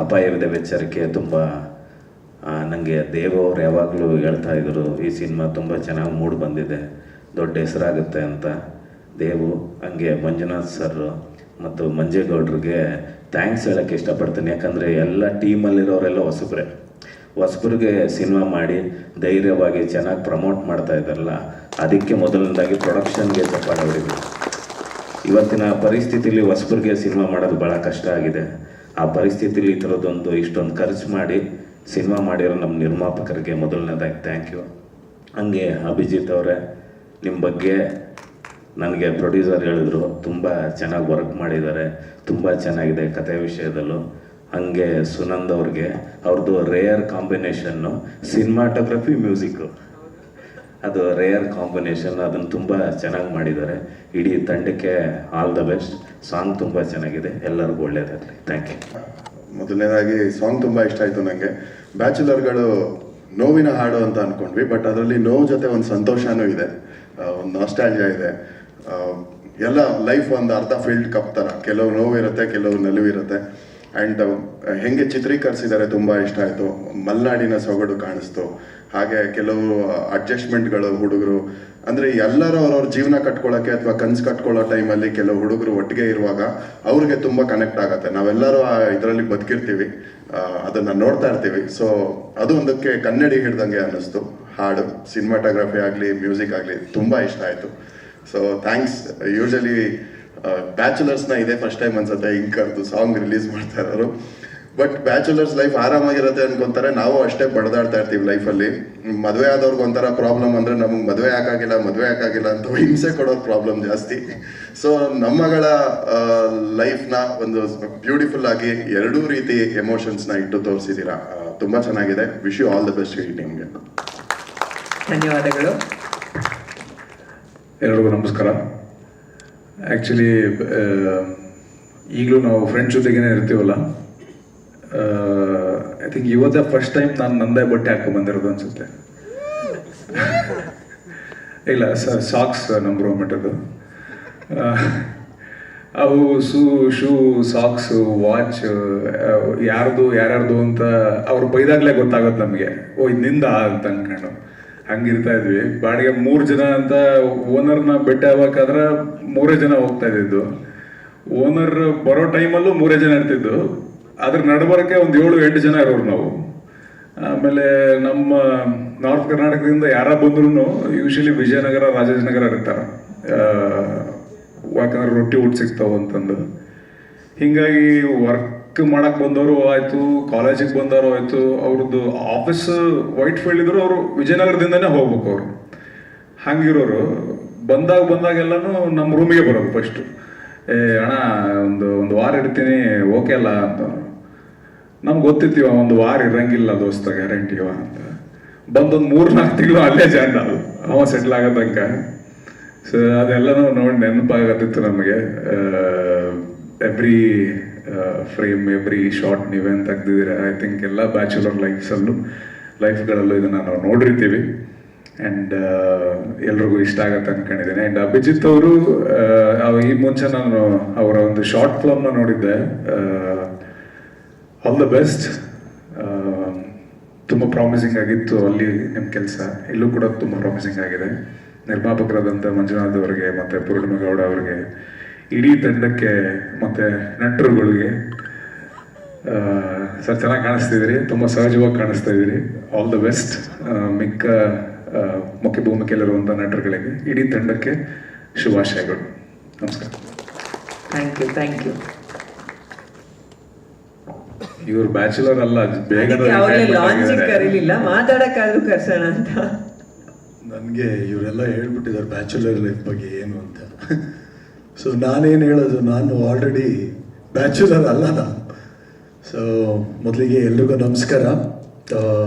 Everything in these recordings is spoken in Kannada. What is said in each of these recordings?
ಅಪಾಯವಿದೆ ಎಚ್ಚರಿಕೆ ತುಂಬ ನನಗೆ ದೇವ್ ಅವ್ರು ಯಾವಾಗಲೂ ಹೇಳ್ತಾ ಇದ್ರು ಈ ಸಿನಿಮಾ ತುಂಬ ಚೆನ್ನಾಗಿ ಮೂಡ್ ಬಂದಿದೆ, ದೊಡ್ಡ ಹೆಸರಾಗುತ್ತೆ ಅಂತ. ದೇವು ಹಂಗೆ ಮಂಜುನಾಥ್ ಸರ್ ಮತ್ತು ಮಂಜೇಗೌಡ್ರಿಗೆ ಥ್ಯಾಂಕ್ಸ್ ಹೇಳೋಕ್ಕೆ ಇಷ್ಟಪಡ್ತೀನಿ. ಯಾಕಂದರೆ ಎಲ್ಲ ಟೀಮಲ್ಲಿರೋರೆಲ್ಲ ಹೊಸಬ್ರಿಗೆ ಸಿನಿಮಾ ಮಾಡಿ ಧೈರ್ಯವಾಗಿ ಚೆನ್ನಾಗಿ ಪ್ರಮೋಟ್ ಮಾಡ್ತಾ ಇದ್ದಾರಲ್ಲ, ಅದಕ್ಕೆ ಮೊದಲನೇದಾಗಿ ಪ್ರೊಡಕ್ಷನ್ಗೆ ಚಪ್ಪಾಳೆ ಹೊಡಿಬೇಕು. ಇವತ್ತಿನ ಪರಿಸ್ಥಿತಿಲಿ ಹೊಸಬ್ರಿಗೆ ಸಿನಿಮಾ ಮಾಡೋದು ಭಾಳ ಕಷ್ಟ ಆಗಿದೆ. ಆ ಪರಿಸ್ಥಿತಿಲಿ ಈ ಥರದ್ದೊಂದು ಇಷ್ಟೊಂದು ಖರ್ಚು ಮಾಡಿ ಸಿನಿಮಾ ಮಾಡಿರೋ ನಮ್ಮ ನಿರ್ಮಾಪಕರಿಗೆ ಮೊದಲನೇದಾಗಿ ಥ್ಯಾಂಕ್ ಯು. ಹಂಗೆ ಅಭಿಜಿತ್ ಅವರೇ, ನಿಮ್ಮ ಬಗ್ಗೆ ನನಗೆ ಪ್ರೊಡ್ಯೂಸರ್ ಹೇಳಿದ್ರು, ತುಂಬ ಚೆನ್ನಾಗಿ ವರ್ಕ್ ಮಾಡಿದ್ದಾರೆ, ತುಂಬ ಚೆನ್ನಾಗಿದೆ ಕಥೆ ವಿಷಯದಲ್ಲೂ. ಹಾಗೆ ಸುನಂದ್ ಅವ್ರಿಗೆ ಅವ್ರದ್ದು ರೇಯರ್ ಕಾಂಬಿನೇಷನ್ನು ಸಿನಿಮಾಟೋಗ್ರಫಿ ಮ್ಯೂಸಿಕ್ಕು, ಅದು ರೇಯರ್ ಕಾಂಬಿನೇಷನ್, ಅದನ್ನು ತುಂಬ ಚೆನ್ನಾಗಿ ಮಾಡಿದ್ದಾರೆ. ಇಡೀ ತಂಡಕ್ಕೆ ಆಲ್ ದ ಬೆಸ್ಟ್. ಸಾಂಗ್ ತುಂಬ ಚೆನ್ನಾಗಿದೆ, ಎಲ್ಲರಿಗೂ ಒಳ್ಳೆಯದಾಗಲಿ. Thank you. ಮೊದಲನೇದಾಗಿ ಸಾಂಗ್ ತುಂಬ ಇಷ್ಟ ಆಯಿತು ನನಗೆ. ಬ್ಯಾಚುಲರ್ಗಳು ನೋವಿನ ಹಾಡು ಅಂತ ಅಂದ್ಕೊಂಡ್ವಿ, ಬಟ್ ಅದರಲ್ಲಿ ನೋವು ಜೊತೆ ಒಂದು ಸಂತೋಷನೂ ಇದೆ, ಒಂದು ನಾಸ್ಟಾಲ್ಜಿಯಾ ಇದೆ. ಎಲ್ಲ ಲೈಫ್ ಒಂದು ಅರ್ಧ ಫೀಲ್ಡ್ ಕಪ್ ಥರ, ಕೆಲವು ನೋವಿರುತ್ತೆ, ಕೆಲವು ನಲಿವಿರುತ್ತೆ. ಆ್ಯಂಡ್ ಹೆಂಗೆ ಚಿತ್ರೀಕರಿಸಿದ್ದಾರೆ ತುಂಬ ಇಷ್ಟ ಆಯಿತು. ಮಲೆನಾಡಿನ ಸೊಗಡು ಕಾಣಿಸ್ತು. ಹಾಗೆ ಕೆಲವು ಅಡ್ಜಸ್ಟ್ಮೆಂಟ್ಗಳು ಹುಡುಗರು, ಅಂದರೆ ಎಲ್ಲರೂ ಅವ್ರವ್ರ ಜೀವನ ಕಟ್ಕೊಳ್ಳೋಕ್ಕೆ ಅಥವಾ ಕನಸು ಕಟ್ಕೊಳ್ಳೋ ಟೈಮಲ್ಲಿ ಕೆಲವು ಹುಡುಗರು ಒಟ್ಟಿಗೆ ಇರುವಾಗ ಅವ್ರಿಗೆ ತುಂಬ ಕನೆಕ್ಟ್ ಆಗುತ್ತೆ. ನಾವೆಲ್ಲರೂ ಇದರಲ್ಲಿ ಬದುಕಿರ್ತೀವಿ, ಅದನ್ನು ನೋಡ್ತಾ ಇರ್ತೀವಿ. ಸೊ ಅದು ಒಂದಕ್ಕೆ ಕನ್ನಡಿ ಹಿಡ್ದಂಗೆ ಅನ್ನಿಸ್ತು. ಹಾಡು, ಸಿನಿಮಾಟೋಗ್ರಫಿ ಆಗಲಿ, ಮ್ಯೂಸಿಕ್ ಆಗಲಿ ತುಂಬ ಇಷ್ಟ ಆಯಿತು. So thanks. ಯೂಶಲಿ ಬ್ಯಾಚುಲರ್ಸ್ನ ಇದೇ ಫಸ್ಟ್ ಟೈಮ್ ಅನ್ಸುತ್ತೆ ಹಿಂಗೆ ಕರೆದು ಸಾಂಗ್ ರಿಲೀಸ್ ಮಾಡ್ತಾ ಇರೋರು. ಬಟ್ ಬ್ಯಾಚುಲರ್ಸ್ ಲೈಫ್ ಆರಾಮಾಗಿರುತ್ತೆ ಅನ್ಕೊಂತಾರೆ, ನಾವು ಅಷ್ಟೇ ಬಡದಾಡ್ತಾ ಇರ್ತೀವಿ ಲೈಫಲ್ಲಿ. ಮದುವೆ ಆದವ್ರಿಗೆ ಒಂಥರ ಪ್ರಾಬ್ಲಮ್ ಅಂದರೆ ನಮಗೆ ಮದುವೆ ಯಾಕಾಗಿಲ್ಲ ಅಂತ ಹಿಂಸೆ ಕೊಡೋದು ಪ್ರಾಬ್ಲಮ್ ಜಾಸ್ತಿ. ಸೊ ನಮ್ಮಗಳ ಲೈಫ್ನ ಒಂದು ಬ್ಯೂಟಿಫುಲ್ ಆಗಿ ಎರಡೂ ರೀತಿ ಎಮೋಷನ್ಸ್ನ ಇಟ್ಟು ತೋರಿಸಿದ್ದೀರಾ. ತುಂಬ ಚೆನ್ನಾಗಿದೆ. Wish you all the best ನಿಮಗೆ. ಧನ್ಯವಾದಗಳು. ಎಲ್ಲರಿಗೂ ನಮಸ್ಕಾರ. ಆ್ಯಕ್ಚುಲಿ ಈಗಲೂ ನಾವು ಫ್ರೆಂಡ್ಸ್ ಜೊತೆಗೇನೆ ಇರ್ತೀವಲ್ಲ, ಐ ಥಿಂಕ್ ಇವತ್ತೇ ಫಸ್ಟ್ ಟೈಮ್ ನಾನು ನಂದೇ ಬಟ್ಟೆ ಹಾಕೊಂಡ್ಬಂದಿರೋದು ಅನ್ಸುತ್ತೆ. ಇಲ್ಲ ಸಾಕ್ಸ್ ನಂಬರ್ ಮಟ್ಟದ್ದು, ಅವು ಶೂ ಸಾಕ್ಸು ವಾಚ್ ಯಾರ್ಯಾರ್ದು ಅಂತ ಅವ್ರು ಬೈದಾಗಲೇ ಗೊತ್ತಾಗುತ್ತೆ ನಮಗೆ, ಓ ಇದು ನಿಂದ ಅಂತ ಅನ್ಕೊಂಡು ಹಂಗಿರ್ತಾ ಇದ್ವಿ. ಬಾಡಿಗೆ 3 ಜನ ಅಂತ ಓನರ್ನ ಭೇಟಿ ಆಗ್ಬೇಕಾದ್ರೆ 3 ಜನ ಹೋಗ್ತಾ ಇದ್ದಿದ್ದು. ಓನರ್ ಬರೋ ಟೈಮಲ್ಲೂ 3 ಜನ ಇರ್ತಿದ್ದು. ಅದ್ರ ನಡ್ಬರಕ್ಕೆ ಒಂದು 7-8 ಜನ ಇರೋರು ನಾವು. ಆಮೇಲೆ ನಮ್ಮ ನಾರ್ತ್ ಕರ್ನಾಟಕದಿಂದ ಯಾರ ಬಂದ್ರೂ ಯೂಶಲಿ ವಿಜಯನಗರ, ರಾಜಾಜಿನಗರ ಇರ್ತಾರೆ, ಯಾಕಂದ್ರೆ ರೊಟ್ಟಿ ಊಟ ಸಿಗ್ತಾವ ಅಂತಂದು. ಹೀಗಾಗಿ ವರ್ಕ್ ಮಾಡಕ್ಕೆ ಬಂದವರು ಆಯಿತು, ಕಾಲೇಜಿಗೆ ಬಂದವರು ಆಯಿತು, ಅವ್ರದ್ದು ಆಫೀಸ್ ವೈಟ್ ಫೀಲ್ಡ್ ಇದ್ರು ಅವರು ವಿಜಯನಗರದಿಂದನೇ ಹೋಗ್ಬೇಕು. ಅವರು ಹಂಗಿರೋರು ಬಂದಾಗೆಲ್ಲನೂ ನಮ್ಮ ರೂಮಿಗೆ ಬರೋದು ಫಸ್ಟು. ಅಣ್ಣ ಒಂದು ವಾರ ಇರ್ತೀನಿ, ಓಕೆ ಅಲ್ಲ ಅಂತ. ನಮ್ಗೆ ಗೊತ್ತಿತ್ತೀವ ಒಂದು ವಾರ ಇರಂಗಿಲ್ಲ ದೋಸ್ತ, ಗ್ಯಾರಂಟಿವ ಅಂತ. ಬಂದೊಂದು 3-4 ತಿಂಗಳು ಅಲ್ಲೇ ಜಾಯ್ನ್ ಅದು ಅವ ಸೆಟ್ಲ್ ಆಗೋ ತನಕ. ಸೊ ಅದೆಲ್ಲನೂ ನೋಡಿ ನೆನಪಾಗತ್ತಿತ್ತು ನಮಗೆ. ಎವ್ರಿ ಫ್ರೇಮ್, ಎವ್ರಿ ಶಾರ್ಟ್ ನೀವೇನು ತೆಗ್ದಿದ್ದೀರ. ಐ ಥಿಂಕ್ ಎಲ್ಲ ಬ್ಯಾಚುಲರ್ ಲೈಫ್ಗಳಲ್ಲೂ ಇದನ್ನು ನಾವು ನೋಡಿರ್ತೀವಿ. ಆ್ಯಂಡ್ ಎಲ್ರಿಗೂ ಇಷ್ಟ ಆಗತ್ತೆ ಅಂದ್ಕೊಂಡಿದ್ದೀನಿ. ಆ್ಯಂಡ್ ಅಭಿಜಿತ್ ಅವರು ಈ ಮುಂಚೆ ನಾನು ಅವರ ಒಂದು ಶಾರ್ಟ್ ಫಿಲ್ಮ್ನ ನೋಡಿದ್ದೆ, ಆಲ್ ದ ಬೆಸ್ಟ್. ತುಂಬ ಪ್ರಾಮಿಸಿಂಗ್ ಆಗಿತ್ತು ಅಲ್ಲಿ ನಿಮ್ಮ ಕೆಲಸ, ಇಲ್ಲೂ ಕೂಡ ತುಂಬ ಪ್ರಾಮಿಸಿಂಗ್ ಆಗಿದೆ. ನಿರ್ಮಾಪಕರಾದಂಥ ಮಂಜುನಾಥ್ ಅವರಿಗೆ ಮತ್ತು ಪೂರ್ಣಿಮೇಗೌಡ ಅವರಿಗೆ, ಇಡೀ ತಂಡಕ್ಕೆ ಮತ್ತು ನಟರುಗಳಿಗೆ ಸರ್ ಚೆನ್ನಾಗಿ ಕಾಣಿಸ್ತಿದ್ದೀರಿ, ತುಂಬ ಸಹಜವಾಗಿ ಕಾಣಿಸ್ತಾ ಇದ್ದೀರಿ. All the best. ಮಿಕ್ಕ ಮುಖ್ಯ ಭೂಮಿಕೆಯಲ್ಲಿರುವಂಥ ನಟರುಗಳಿಗೆ, ಇಡೀ ತಂಡಕ್ಕೆ ಶುಭಾಶಯಗಳು. ನಮಸ್ಕಾರ. Thank you. ಇವ್ರು ಬ್ಯಾಚುಲರ್ ಅಲ್ಲ, ಬೇಗ ಕರೀಲಿಲ್ಲ, ಮಾತಾಡಕ್ಕಾದ್ರೂ ಕರ್ಸೋಣ ಅಂತ. ನನಗೆ ಇವರೆಲ್ಲ ಹೇಳ್ಬಿಟ್ಟಿದ್ದಾರೆ ಬ್ಯಾಚುಲರ್ ಲೈಫ್ ಬಗ್ಗೆ ಏನು ಅಂತ. ಸೊ ನಾನೇನು ಹೇಳೋದು, ನಾನು ಆಲ್ರೆಡಿ ಬ್ಯಾಚುಲರ್ ಅಲ್ಲ ನಾನು. ಸೊ ಮೊದಲಿಗೆ ಎಲ್ರಿಗೂ ನಮಸ್ಕಾರ.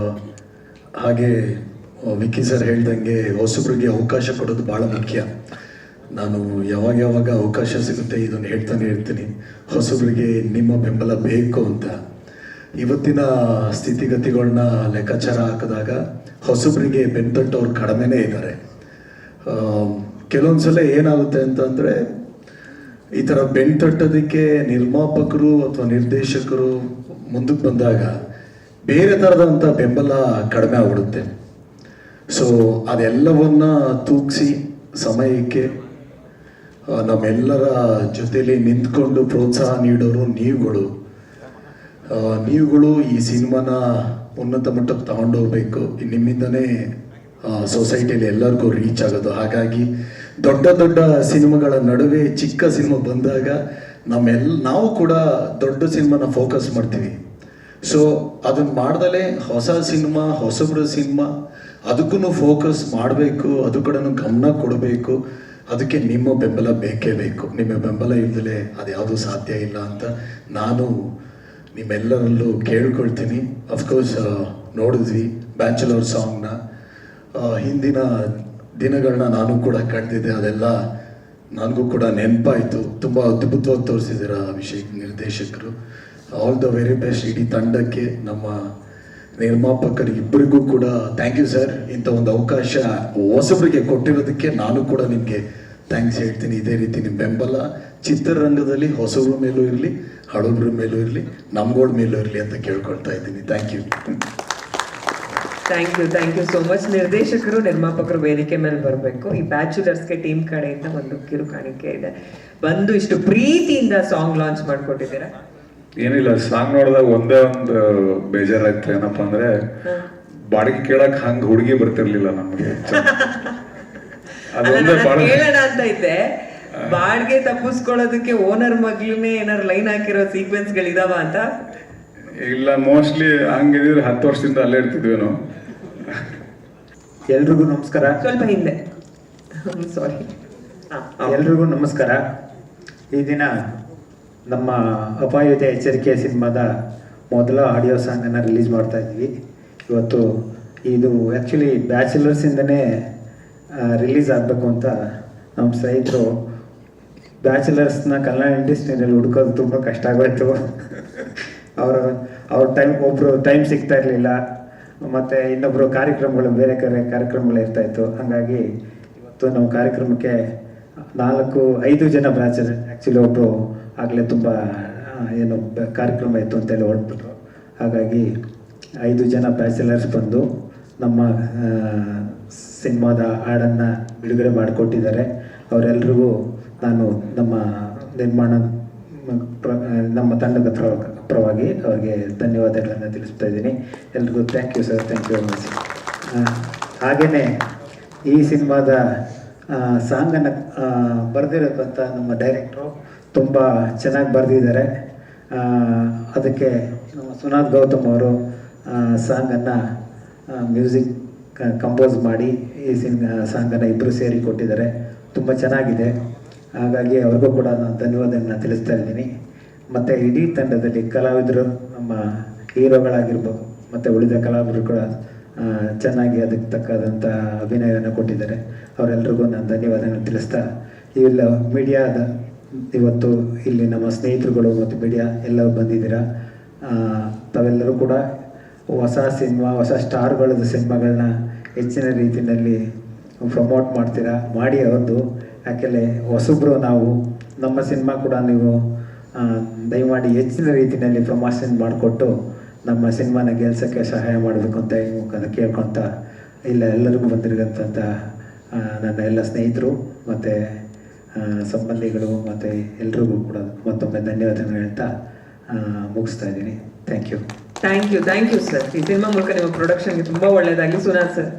ಹಾಗೆ ವಿಕ್ಕಿ ಸರ್ ಹೇಳ್ದಂಗೆ ಹೊಸಬ್ರಿಗೆ ಅವಕಾಶ ಕೊಡೋದು ಭಾಳ ಮುಖ್ಯ. ನಾನು ಯಾವಾಗ ಅವಕಾಶ ಸಿಗುತ್ತೆ ಇದನ್ನು ಹೇಳ್ತಾನೆ ಇರ್ತೀನಿ, ಹೊಸಬ್ರಿಗೆ ನಿಮ್ಮ ಬೆಂಬಲ ಬೇಕು ಅಂತ. ಇವತ್ತಿನ ಸ್ಥಿತಿಗತಿಗಳನ್ನ ಲೆಕ್ಕಾಚಾರ ಹಾಕಿದಾಗ ಹೊಸಬ್ರಿಗೆ ಬೆಂತಟ್ಟವ್ರು ಕಡಿಮೆನೇ ಇದ್ದಾರೆ. ಕೆಲವೊಂದು ಸಲ ಏನಾಗುತ್ತೆ ಅಂತಂದರೆ, ಈ ಥರ ಬೆನ್ ತಟ್ಟೋದಕ್ಕೆ ನಿರ್ಮಾಪಕರು ಅಥವಾ ನಿರ್ದೇಶಕರು ಮುಂದಕ್ಕೆ ಬಂದಾಗ ಬೇರೆ ಥರದಂಥ ಬೆಂಬಲ ಕಡಿಮೆ ಆಗ್ಬಿಡುತ್ತೆ. ಸೊ ಅದೆಲ್ಲವನ್ನ ತೂಗಿಸಿ ಸಮಯಕ್ಕೆ ನಮ್ಮೆಲ್ಲರ ಜೊತೆಲಿ ನಿಂತ್ಕೊಂಡು ಪ್ರೋತ್ಸಾಹ ನೀಡೋರು ನೀವುಗಳು ಈ ಸಿನಿಮಾನ ಉನ್ನತ ಮಟ್ಟಕ್ಕೆ ತಗೊಂಡೋಗ್ಬೇಕು. ನಿಮ್ಮಿಂದನೇ ಸೊಸೈಟಿಯಲ್ಲಿ ಎಲ್ಲರಿಗೂ ರೀಚ್ ಆಗೋದು. ಹಾಗಾಗಿ ದೊಡ್ಡ ದೊಡ್ಡ ಸಿನಿಮಾಗಳ ನಡುವೆ ಚಿಕ್ಕ ಸಿನಿಮಾ ಬಂದಾಗ ನಾವು ಕೂಡ ದೊಡ್ಡ ಸಿನಿಮಾನ ಫೋಕಸ್ ಮಾಡ್ತೀವಿ. ಸೊ ಅದನ್ನು ಮಾಡ್ದಲೇ ಹೊಸ ಸಿನಿಮಾ, ಹೊಸಬ್ರ ಸಿನಿಮಾ ಅದಕ್ಕೂ ಫೋಕಸ್ ಮಾಡಬೇಕು, ಅದು ಕಡೆನೂ ಗಮನ ಕೊಡಬೇಕು. ಅದಕ್ಕೆ ನಿಮ್ಮ ಬೆಂಬಲ ಬೇಕೇ ಬೇಕು. ನಿಮ್ಮ ಬೆಂಬಲ ಇಲ್ಲದೆ ಅದ್ಯಾವುದೂ ಸಾಧ್ಯ ಇಲ್ಲ ಅಂತ ನಾನು ನಿಮ್ಮೆಲ್ಲರಲ್ಲೂ ಕೇಳ್ಕೊಳ್ತೀನಿ. ಅಫ್ಕೋರ್ಸ್ ನೋಡಿದ್ವಿ ಬ್ಯಾಚುಲರ್ ಸಾಂಗ್ನ, ಹಿಂದಿನ ದಿನಗಳನ್ನ ನಾನು ಕೂಡ ಕಂಡಿದ್ದೆ. ಅದೆಲ್ಲ ನನಗೂ ಕೂಡ ನೆನಪಾಯಿತು. ತುಂಬ ಅದ್ಭುತವಾಗಿ ತೋರಿಸಿದ್ದೀರ ಅಭಿಷೇಕ್ ನಿರ್ದೇಶಕರು. ಆಲ್ ದ ವೆರಿ ಬೆಸ್ಟ್ ಇಡೀ ತಂಡಕ್ಕೆ, ನಮ್ಮ ನಿರ್ಮಾಪಕರು ಇಬ್ಬರಿಗೂ ಕೂಡ ಥ್ಯಾಂಕ್ ಯು ಸರ್. ಇಂಥ ಒಂದು ಅವಕಾಶ ಹೊಸಬರಿಗೆ ಕೊಟ್ಟಿರೋದಕ್ಕೆ ನಾನು ಕೂಡ ನಿಮಗೆ ಥ್ಯಾಂಕ್ಸ್ ಹೇಳ್ತೀನಿ. ಇದೇ ರೀತಿ ನಿಮ್ಮ ಬೆಂಬಲ ಚಿತ್ರರಂಗದಲ್ಲಿ ಹೊಸಬ್ರ ಮೇಲೂ ಇರಲಿ, ಹಳಬ್ರ ಮೇಲೂ ಇರಲಿ, ನಮ್ಗಳ ಮೇಲೂ ಇರಲಿ ಅಂತ ಕೇಳ್ಕೊಳ್ತಾ ಇದ್ದೀನಿ. Thank you so much. ನಿರ್ದೇಶಕರು ನಿರ್ಮಾಪಕರು ವೇದಿಕೆ ಮೇಲೆ ಬರಬೇಕು. ಈ ಬ್ಯಾಚುಲರ್ಸ್ಗೆ ಟೀಮ್ ಕಡೆಯಿಂದ ಒಂದು ಕಿರು ಕಾಣಿಕೆ ಇದೆ. ಬಂದು ಇಷ್ಟು ಪ್ರೀತಿಯಿಂದ ಸಾಂಗ್ ಲಾಂಚ್ ಮಾಡ್ಕೊಟ್ಟಿದ್ದೀರಾ. ಏನಿಲ್ಲ, ಸಾಂಗ್ ನೋಡಿದಾಗ ಒಂದೇ ಒಂದು ಬೇಜಾರಾಯ್ತು. ಏನಪ್ಪಾ ಅಂದ್ರೆ ಬಾಡಿಗೆ ಕೇಳಕ್ ಹಂಗ ಹುಡುಗಿ ಬರ್ತಿರ್ಲಿಲ್ಲ ನಮಗೆ. ಅದೊಂದೇ ಬಹಳ ಕೇಳೋಣ ಅಂತ ಇದ್ದೆ. ಬಾಡಿಗೆ ತಪ್ಪಿಸ್ಕೊಳ್ಳೋದಕ್ಕೆ ಓನರ್ ಮಗ್ಲುನೇ ಏನಾರು ಲೈನ್ ಹಾಕಿರೋ ಸೀಕ್ವೆನ್ಸ್ ಗಳಿದಾವ ಅಂತ. ಇಲ್ಲ, ಮೋಸ್ಟ್ಲಿ ಹಂಗಿದ್ರೆ 10 ವರ್ಷದಿಂದ ಅಲ್ಲೇ ಇರ್ತಿದ್ವೇನೋ. ಎಲ್ರಿಗೂ ನಮಸ್ಕಾರ. ಸ್ವಲ್ಪ ಹಿಂದೆ ಸಾರಿ. ಎಲ್ರಿಗೂ ನಮಸ್ಕಾರ. ಈ ದಿನ ನಮ್ಮ ಅಪಾಯದ ಎಚ್ಚರಿಕೆ ಸಿನಿಮಾದ ಮೊದಲ ಆಡಿಯೋ ಸಾಂಗನ್ನು ರಿಲೀಸ್ ಮಾಡ್ತಾ ಇದ್ವಿ. ಇವತ್ತು ಇದು ಆ್ಯಕ್ಚುಲಿ ಬ್ಯಾಚುಲರ್ಸಿಂದನೇ ರಿಲೀಸ್ ಆಗಬೇಕು ಅಂತ ನಮ್ಮ ಸ್ನೇಹಿತರು ಬ್ಯಾಚುಲರ್ಸ್ನ ಕನ್ನಡ ಇಂಡಸ್ಟ್ರಿಯಲ್ಲಿ ಹುಡ್ಕೋದು ತುಂಬ ಕಷ್ಟ ಆಗೋಯ್ತು. ಅವ್ರ ಒಬ್ಬರು ಟೈಮ್ ಸಿಗ್ತಾ ಇರಲಿಲ್ಲ, ಮತ್ತು ಇನ್ನೊಬ್ಬರು ಕಾರ್ಯಕ್ರಮಗಳು ಬೇರೆ ಕಾರ್ಯಕ್ರಮಗಳು ಇರ್ತಾಯಿತ್ತು. ಹಾಗಾಗಿ ಇವತ್ತು ನಮ್ಮ ಕಾರ್ಯಕ್ರಮಕ್ಕೆ 4-5 ಜನ ಬ್ಯಾಚುಲರ್, ಆ್ಯಕ್ಚುಲಿ ಒಬ್ಬರು ಆಗಲೇ ತುಂಬ ಏನು ಕಾರ್ಯಕ್ರಮ ಇತ್ತು ಅಂತೇಳಿ ಹೊರಟ್ಬಿಟ್ರು. ಹಾಗಾಗಿ 5 ಜನ ಬ್ಯಾಚುಲರ್ಸ್ ಬಂದು ನಮ್ಮ ಸಿನಿಮಾದ ಹಾಡನ್ನು ಬಿಡುಗಡೆ ಮಾಡಿಕೊಟ್ಟಿದ್ದಾರೆ. ಅವರೆಲ್ರಿಗೂ ನಾನು ನಮ್ಮ ತಂಡದ ಪರವಾಗಿ ಅವರಿಗೆ ಧನ್ಯವಾದಗಳನ್ನು ತಿಳಿಸ್ತಾ ಇದ್ದೀನಿ. ಎಲ್ರಿಗೂ thank you sir, thank you very much. ಹಾಗೆಯೇ ಈ ಸಿನಿಮಾದ ಸಾಂಗನ್ನು ಬರೆದಿರೋಕ್ಕಂಥ ನಮ್ಮ ಡೈರೆಕ್ಟ್ರು ತುಂಬ ಚೆನ್ನಾಗಿ ಬರೆದಿದ್ದಾರೆ. ಅದಕ್ಕೆ ನಮ್ಮ ಸುನಾಥ್ ಗೌತಮ್ ಅವರು ಸಾಂಗನ್ನು ಮ್ಯೂಸಿಕ್ ಕಂಪೋಸ್ ಮಾಡಿ ಈ ಸಾಂಗನ್ನು ಇಬ್ಬರು ಸೇರಿ ಕೊಟ್ಟಿದ್ದಾರೆ. ತುಂಬ ಚೆನ್ನಾಗಿದೆ. ಹಾಗಾಗಿ ಅವ್ರಿಗೂ ಕೂಡ ನಾನು ಧನ್ಯವಾದಗಳನ್ನ ತಿಳಿಸ್ತಾ ಇದ್ದೀನಿ. ಮತ್ತು ಇಡೀ ತಂಡದಲ್ಲಿ ಕಲಾವಿದರು, ನಮ್ಮ ಹೀರೋಗಳಾಗಿರ್ಬೋದು ಮತ್ತು ಉಳಿದ ಕಲಾವಿದರು ಕೂಡ ಚೆನ್ನಾಗಿ ಅದಕ್ಕೆ ತಕ್ಕಾದಂಥ ಅಭಿನಯವನ್ನು ಕೊಟ್ಟಿದ್ದಾರೆ. ಅವರೆಲ್ರಿಗೂ ನಾನು ಧನ್ಯವಾದಗಳನ್ನು ತಿಳಿಸ್ತಾ, ಇವೆಲ್ಲ ಮೀಡಿಯಾದ ಇವತ್ತು ಇಲ್ಲಿ ನಮ್ಮ ಸ್ನೇಹಿತರುಗಳು ಮತ್ತು ಮೀಡಿಯಾ ಎಲ್ಲರೂ ಬಂದಿದ್ದೀರಾ. ತಾವೆಲ್ಲರೂ ಕೂಡ ಹೊಸ ಸಿನಿಮಾ, ಹೊಸ ಸ್ಟಾರ್ಗಳದ್ದು ಸಿನಿಮಾಗಳನ್ನ ಹೆಚ್ಚಿನ ರೀತಿಯಲ್ಲಿ ಪ್ರಮೋಟ್ ಮಾಡ್ತೀರಾ. ಮಾಡಿ ಅವ್ರದ್ದು, ಯಾಕೆಂದರೆ ಹೊಸಬ್ರು ನಾವು, ನಮ್ಮ ಸಿನಿಮಾ ಕೂಡ ನೀವು ದಯಮಾಡಿ ಹೆಚ್ಚಿನ ರೀತಿಯಲ್ಲಿ ಪ್ರಮೋಷನ್ ಮಾಡಿಕೊಟ್ಟು ನಮ್ಮ ಸಿನಿಮಾನ ಗೆಲ್ಸೋಕ್ಕೆ ಸಹಾಯ ಮಾಡಬೇಕು ಅಂತ ಈ ಮುಖಾಂತರ ಕೇಳ್ಕೊತ ಎಲ್ಲರಿಗೂ ಬಂದಿರೋಂಥ ನನ್ನ ಎಲ್ಲ ಸ್ನೇಹಿತರು ಮತ್ತು ಸಂಬಂಧಿಗಳು ಮತ್ತು ಎಲ್ರಿಗೂ ಕೂಡ ಮತ್ತೊಮ್ಮೆ ಧನ್ಯವಾದಗಳು ಹೇಳ್ತಾ ಮುಗಿಸ್ತಾ ಇದ್ದೀನಿ. Thank you sir. ಈ ಸಿನಿಮಾ ಮೂಲಕ ನಿಮ್ಮ ಪ್ರೊಡಕ್ಷನ್ಗೆ ತುಂಬ ಒಳ್ಳೆಯದಾಗಲಿ ಸುನಾಥ್ ಸರ್.